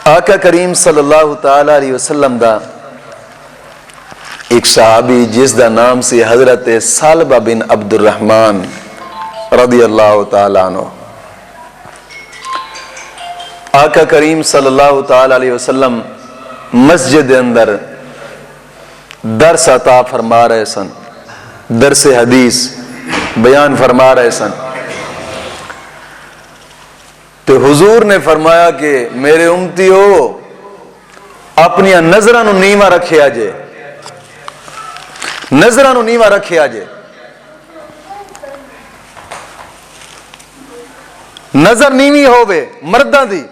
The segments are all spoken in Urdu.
آقا کریم صلی اللہ تعالی علیہ وسلم دا ایک صحابی جس دا نام سی حضرت سالبہ بن عبد الرحمن رضی اللہ تعالی عنہ. آقا کریم صلی اللہ تعالی علیہ وسلم مسجد اندر درس عطا فرما رہے سن، درس حدیث بیان فرما رہے سن. تو حضور نے فرمایا کہ میرے امتیو اپنی نظرانو نیواں رکھیا جے، نظرانو نیواں رکھیا جے. نظر نیوی ہووے مرداں دی،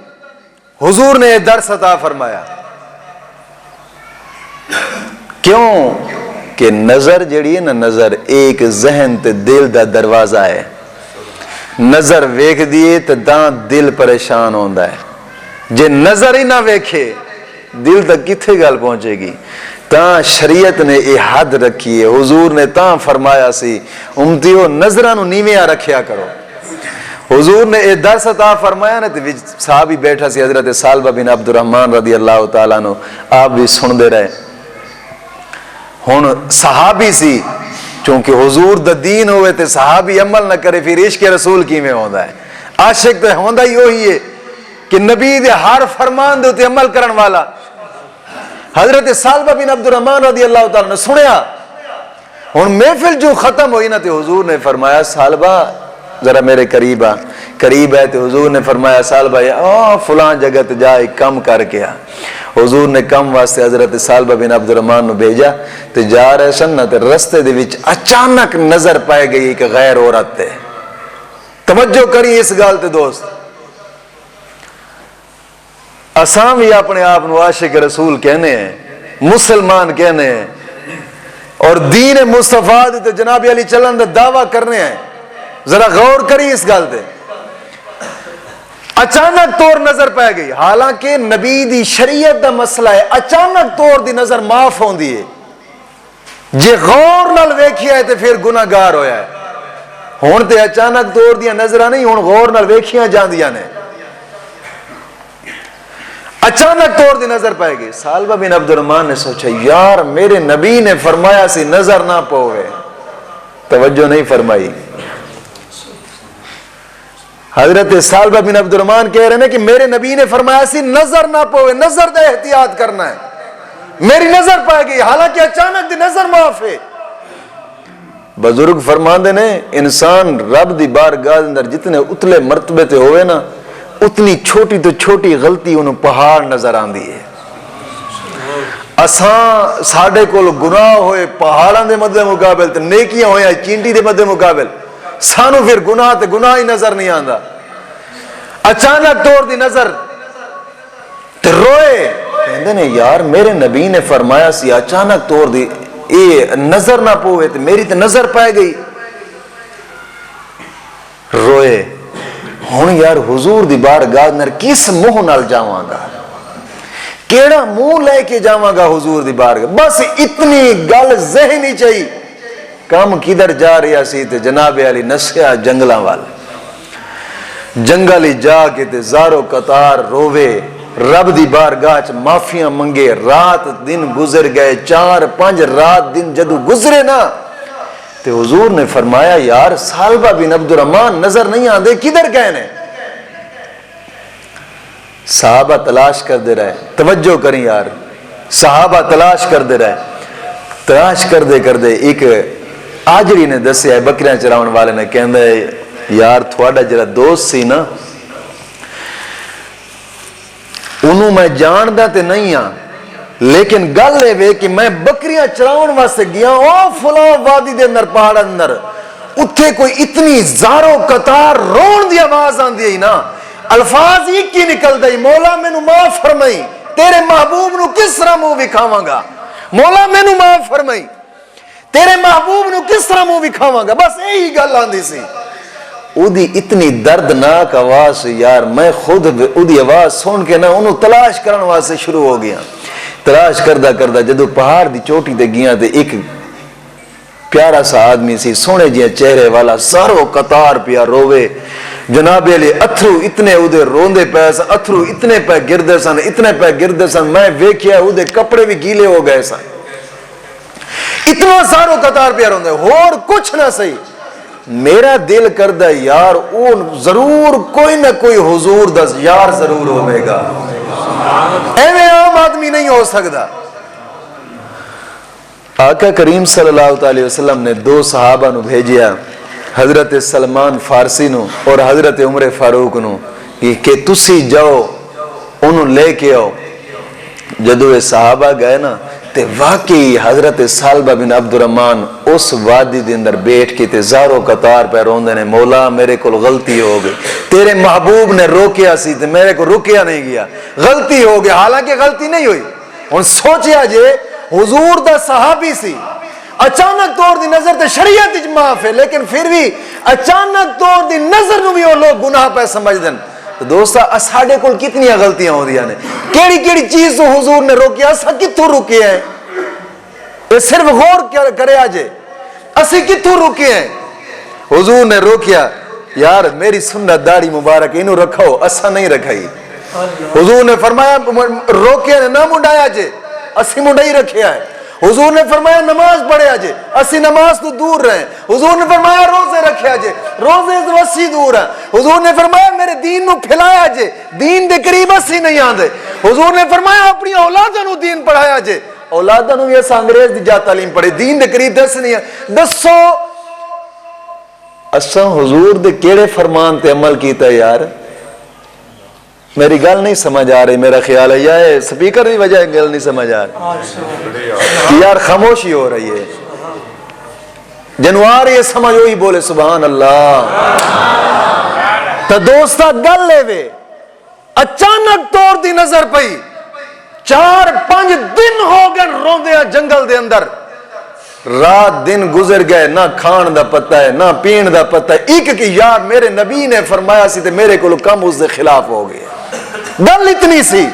حضور نے درس عطا فرمایا. کیوں کہ نظر جڑی ہے نا، نظر ایک ذہن تے دل دا دروازہ ہے. نظر ویکھ دیے تو دل پریشان ہوندا ہے. جے نظر ہی نہ ویکھے دل تک کتھے گل پہنچے گی. تاں شریعت نے یہ حد رکھی ہے. حضور نے تاں فرمایا سی امتیو نظرانو نیویاں رکھیا کرو. حضور نے یہ درس عطا فرمایا نا، تو صحابی بیٹھا سی حضرت سالبہ بن عبد الرحمن رضی اللہ تعالیٰ عنہ، آپ بھی سن دے رہے. ہن صحابی سی، چونکہ حضور دا دین ہوئے تے صحابی عمل نہ کرے پھر عشق رسول کی میں ہوندا ہے. عاشق تے ہوندا ہی وہی ہے کہ نبی دے ہر فرمان دے تے عمل کرن والا. حضرت سالبہ بن عبد الرحمن رضی اللہ تعالیٰ نے سنیا. ہن محفل جو ختم ہوئی نا، تے حضور نے فرمایا سالبہ ذرا میرے قریب آ. قریب ہے تو حضور نے فرمایا سالبہ فلاں جگہ تے جا ایک کم کر کے آ. حضور نے کم واسطے حضرت سالبہ بن عبد الرحمن نو بھیجا. تے جا رہے سن نا، تے رستے دے وچ اچانک نظر پائے گئی ایک غیر عورت تے. توجہ کری اس گل تے دوست، اساں بھی اپنے آپ نو عاشق رسول کہنے ہیں، مسلمان کہنے ہیں، اور دین مصطفیٰ تے جناب علی چلن دا دعویٰ کرنے ہیں. ذرا غور کری اس گل تے. اچانک طور نظر پہ گئی، حالانکہ نبی دی شریعت دا مسئلہ ہے اچانک طور دی نظر معاف ہوندی ہے. جے غور نال ویکھیا ہے تے پھر گناہگار ہویا ہے. ہن تے اچانک طور دی نظراں نہیں، ہن غور نال ویکھیاں جاندیاں نے. اچانک طور دی نظر پہ گئی. سالبہ بن عبد الرحمن نے سوچا یار میرے نبی نے فرمایا سی نظر نہ پوے. توجہ نہیں فرمائی. حضرت سالبہ بن عبد الرحمن کہہ رہے ہیں کہ میرے نبی نے فرمایا سی نظر نہ پوے، نظر دا احتیاط کرنا ہے. میری نظر پائے گئی، حالانکہ اچانک دی نظر معاف ہے. بزرگ فرماندے نے انسان رب دی بارگاہ اندر جتنے اتلے مرتبے تے ہوئے نا، اتنی چھوٹی تو چھوٹی غلطی انہوں پہاڑ نظر آندی ہے. اساں ساڈے کول گناہ ہوئے پہاڑاں دے مد مقابل تے نیکیاں ہوئے چینٹی دے مد مقابل، سانو پھر گناہ تے گناہ ہی نظر نہیں آندا. اچانک طور دی نظر تے روئے، کہندے نے یار میرے نبی نے فرمایا سی اچانک طور دی اے نظر نہ پوے تے میری تے نظر پائے گئی. روئے. ہن یار حضور دی بارگاہ اندر کس منہ نال جاواں گا، کیڑا منہ لے کے جاواں گا حضور دی بارگاہ. بس اتنی گل ذہن ہی چاہیے. کام کدھر جا رہا سی تے جناب علی نسیا جنگلاں وال. جنگل جا کے تے زارو قطار روے، رب دی بارگاہ چ معافیاں منگے. رات دن گزر گئے، 4-5 رات دن جدو گزرے نا، تے حضور نے فرمایا یار سالبہ بن عبد الرحمن نظر نہیں آندے، کدھر گئے نے؟ صحابہ تلاش کر دے رہے. توجہ کریں یار، صحابہ تلاش کر دے رہے. تلاش کر دے ایک آجری نے دسیا ہے، بکریاں چراؤن والے نے، کہندے یار تھوڑا جڑا دوست سی نا انہوں میں جاندا تے نہیں ہاں، لیکن گل اے وے کہ میں بکریاں چراؤن واسطے گیا او فلاں وادی دے اندر پہاڑ اندر، اتھے کوئی اتنی زارو قطار رون دی آواز آندی ہے نا، الفاظ ایک ہی نکل دئی، مولا مینوں معاف فرمائی، تیرے محبوب نو کس طرح منہ وکھاواں گا، مولا مینوں معاف فرمائی، تیرے محبوب نو کس طرح منہ وکھاواں گا. بس یہی گل آندی سی. او دی اتنی دردناک آواز یار، میں خود او دی آواز سن کے نا انہوں تلاش کرن واسطے شروع ہو گیا. تلاش کردہ جدو پہاڑ دی چوٹی تے گیا تے ایک پیارا سا آدمی سی، سونے جیاں چہرے والا، سارو قطار پیا روے. جناب علی اتھرو اتنے اودے روندے پے سن، اتھرو اتنے پہ گردے سن، اتنے پہ گردے سن، میں ویکھیا اودے کپڑے بھی گیلے ہو گئے سن، اتنا سارو قطار پہ روندے، اور کچھ نہ صحیح۔ میرا دل کردہ یار او ضرور کوئی نہ کوئی حضور دا یار ضرور ہوئے گا، ایویں عام آدمی نہیں ہو سکتا۔ آقا کریم صلی اللہ علیہ وسلم نے دو صحابہ نو بھیجیا، حضرت سلمان فارسی نو اور حضرت عمر فاروق نو، کہ تسی جاؤ انہوں لے کے آؤ۔ جدو یہ صحابہ گئے نا تے واقعی حضرت سالبہ بن عبد الرحمن اس وادی دے اندر بیٹھ کے تے زارو قطار پہ روندے نے، مولا میرے کو غلطی ہو گئی، تیرے محبوب نے روکیا سی تے میرے کو رکیا نہیں گیا، غلطی ہو گئی، حالانکہ غلطی نہیں ہوئی۔ ان سوچیا جے حضور دا صحابی سی، اچانک طور دی نظر تے شریعت اج معاف ہے، لیکن پھر بھی اچانک طور دی نظر نو بھی وہ لوگ گناہ پہ سمجھ دن۔ تو دوستا اساڑے کل کتنی غلطیاں ہو دیا نے، کیڑی کیڑی چیز تو حضور نے روکیا، اسا کتھوں رکے ہیں؟ یہ صرف غور کرے آجے، اسی کتھوں رکے ہیں؟ حضور نے روکیا، یار میری سنت داڑھی مبارک انہوں رکھو، اسا نہیں رکھائی۔ حضور نے فرمایا روکیا نے نہ منڈایا جے، اسی منڈائی رکھیا ہے۔ حضور نے فرمایا نماز پڑھے آجے، اسی نماز تو دور رہیں۔ حضور نے فرمایا روزے رکھے آجے، روزے تو اسی دور ہیں۔ حضور نے فرمایا میرے دین نو پھیلایا آجے، دین دے قریب اسی نہیں آندے۔ حضور نے فرمایا اپنی اولادہ نو دین پڑھایا آجے، اولادہ نو ایسا انگریز دی جا تعلیم پڑھے، دین دے قریب دس نہیں ہے۔ دسو اساں حضور دے کیڑے فرمان تے عمل کیتا ہے یار؟ میری گل نہیں سمجھ آ رہی، میرا خیال ہے یا سپیکر دی وجہ گل نہیں سمجھ آ رہی یار، خاموشی ہو رہی ہے، جنوار یہ سمجھ ہوئی بولے سبحان اللہ۔ تو دوستا گل لے وے اچانک طور دی نظر پئی، 4-5 دن ہو گئے روندے جنگل دے اندر، رات دن گزر گئے، نہ کھان دا پتہ ہے نہ پین دا پتہ ہے، ایک کہ یار میرے نبی نے فرمایا سی تے میرے کو کم اس دے خلاف ہو گئے، گل اتنی سی۔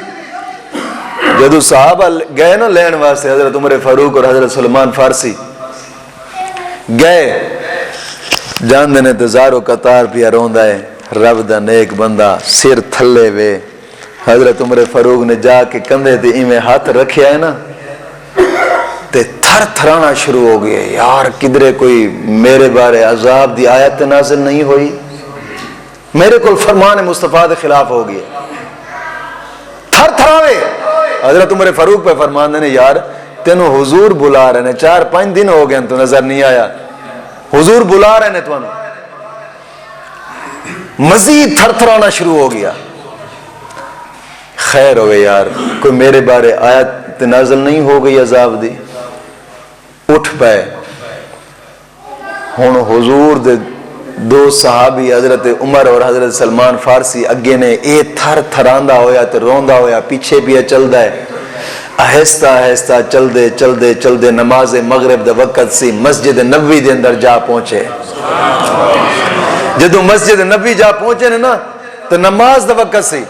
جدو صحابہ گئے نا لین واسطے، حضرت عمر فاروق اور حضرت سلمان فارسی گئے، جان دینے تزارو قطار پیا روندا ہے، رب دا نیک بندہ سر تھلے وے، حضرت عمر فاروق نے جا کے کندھے تے ایویں ہاتھ رکھیا ہے نا تے تھر تھرانا شروع ہو گئے، یار کدھرے کوئی میرے بارے عذاب دی آیت نازل نہیں ہوئی، میرے کو فرمان مصطفیٰ دے خلاف ہو گئے، تھر تھراوے۔ حضرت عمر فاروق پہ فرمان دینے، یار تینوں حضور بلا رہے ہیں، 4-5 دن ہو گئے تو نظر نہیں آیا، حضور بلا رہے ہیں تو مزید تھر تھرانا شروع ہو گیا۔ خیر ہوئے یار کوئی میرے بارے آیت نازل نہیں ہو گئی عذاب دی، اٹھ پائے۔ ہون حضور دے دو صحابی حضرت عمر اور حضرت سلمان فارسی اگے نے اے تھر تھراندہ ہویا تے روندہ ہویا پیچھے بھی چل دا ہے، آہستہ آہستہ چل دے نماز مغرب دے وقت سی، مسجد نبوی دے اندر جا پہنچے۔ جدو مسجد نبوی جا پہنچے نا تو نماز دے وقت سی،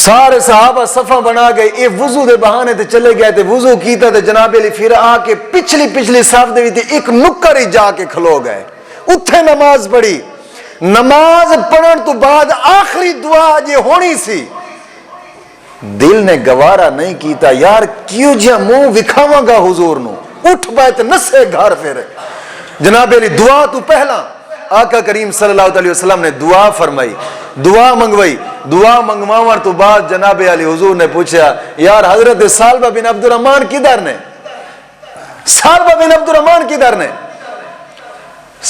سارے صحابہ صفہ بنا گئے، اے وضو دے بہانے تے چلے گئے تے وضو کیتا تے جناب علی پھر آ کے پچھلی صاف دے بھی تے ایک نکر ہی جا کے کھلو گئے، اتھے نماز پڑھی۔ نماز پڑھن تو بعد آخری دعا یہ ہونی سی، دل نے گوارا نہیں کیتا، یار کیوں جا منہ وکھاواں گا حضور نو، اٹھ بیت نسے گھر پھر۔ جناب علی دعا تو پہلا آقا کریم صلی اللہ علیہ وسلم نے دعا فرمائی، دعا منگوائی، دعا منگواون تو بعد جناب علی حضور نے پوچھا، یار حضرت سالبہ بن عبد الرحمن کدھر نے؟ سالبہ بن عبد الرحمن کدھر نے؟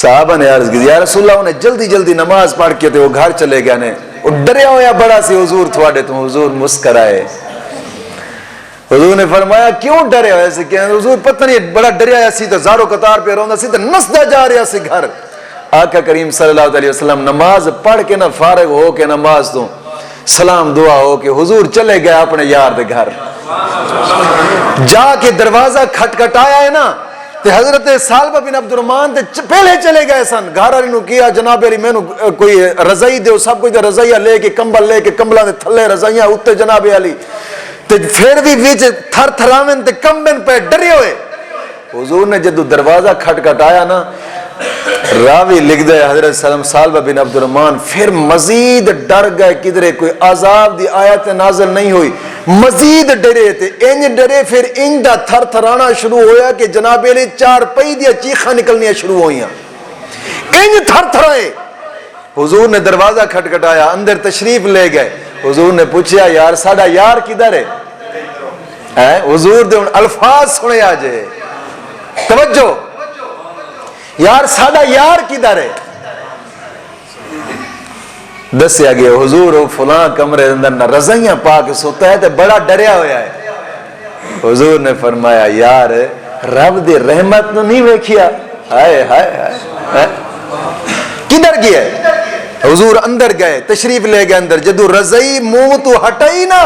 صحابہ نے عرض کی یا رسول اللہ انہیں جلدی نماز پڑھ کے تھے وہ گھر چلے گئے نے، وہ ڈریا ہویا بڑا سی حضور تھوڑے تو حضور مسکرائے۔ حضور نے فرمایا کیوں ڈرے ہوئے سے کہ حضور پتہ نہیں بڑا ڈریا ہے سی تو زارو قطار پہ روندا سی تو نسدہ جا رہا سی گھر۔ آقا کریم صلی اللہ علیہ وسلم نماز پڑھ کے نہ فارغ ہو کے نماز تو سلام دعا ہو کے حضور چلے گئے اپنے یار دے گھر، جا کے دروازہ کھٹکھٹایا ہے نا تے حضرت سالبہ بن عبد الرحمن تے پہلے چلے گئے سن، گھر والی نو کیا جناب علی میں نو کوئی رضائی دے، سب کچھ رضائیاں لے کے کمبل لے کے کمبلاں دے تھلے رضائیاں اتے جناب علی تے پھر بھی وچ تھر تھراون تے کمبن پہ ڈرے ہوئے۔ حضور نے جدو دروازہ کھٹکھٹایا نا راوی لکھ دے حضرت سالبہ بن عبد الرحمن پھر مزید ڈر گئے کدھرے کوئی عذاب دی آیت نازل نہیں ہوئی، مزید ڈرے تھے، انج ڈرے پھر انج دا تھر تھرانا شروع ہویا کہ جناب علی چار پئی دیا چیخاں نکلنیاں شروع ہوئیاں، انج تھر تھرائے۔ حضور نے دروازہ کھٹکھٹایا، اندر تشریف لے گئے، حضور نے پوچھا یار ساڈا یار کدھر ہے؟ حضور دے ان الفاظ سنے آجے، توجہ، یار ساڈا یار کدھر ہے؟ دسیا گیا حضور فلاں کمرے اندر نہ رضائیاں پا کے سوتا ہے تے بڑا ڈریا ہویا ہے۔ حضور نے فرمایا یار رب دے رحمت نو نہیں ویکھیا، ہائے ہائے ہائے، کدھر گیا ہے؟ حضور اندر گئے، تشریف لے گئے اندر، جدو رضائی منہ تو ہٹائی نا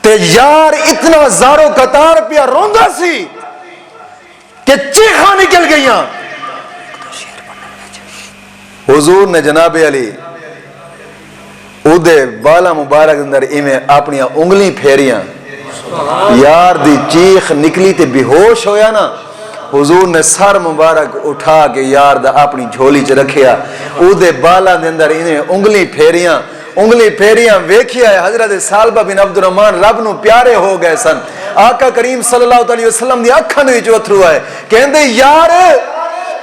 تے یار اتنا زارو قطار پیا روندا سی کہ چیخاں نکل گئیاں۔ حضور نے جناب علی اودے بالا مبارک اندر ایویں اپنی انگلی پھیریاں، یار دی چیخ نکلی تے بے ہوش ہویا نا، حضور نے سر مبارک اٹھا کے یار دا اپنی جھولی چ رکھیا، اودے بالا دے اندر ایویں انگلی پھیریاں ویکھیا ہے حضرت سالبہ بن عبد الرحمن رب نو پیارے ہو گئے سن۔ آقا کریم صلی اللہ علیہ وسلم دی اکھاں دے وچ اتھرو آئے، کہندے یار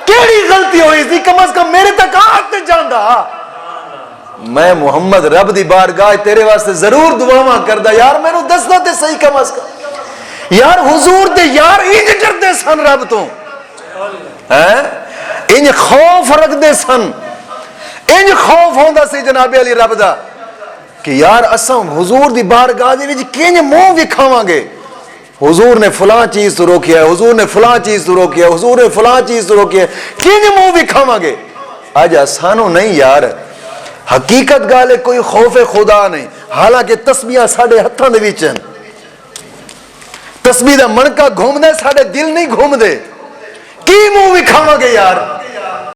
کیڑی غلطی ہوئی سی، کم از کم میرے تک ہاتھ تے جاندا، میں محمد رب دی بارگاہ تیرے واسطے ضرور دعاواں کردا، یار مینوں دسدا تے صحیح کم از کم۔ یار حضور دے یار انج ڈردے سن رب تو، انج خوف رکھدے سن، انج خوف ہوندا سی جناب علی رب دا کہ یار اساں حضور دی بارگاہ دے وچ کنج منہ وکھاواں گے، حضور نے فلاں چیز تو روکیا ہے، حضور نے فلاں چیز تو روکیا ہے، حضور نے فلاں چیز تو روکیا ہے، کنج منہ وکھاواں گے؟ آج آسانو نہیں یار، حقیقت گالے کوئی خوف خدا نہیں، حالانکہ تسبیحاں ساڈے ہتھاں دے وچ ہیں، تسبیح دا منکا گھوم دے ساڈے دل نہیں گھوم دے، کی منہ وکھاواں گے یار؟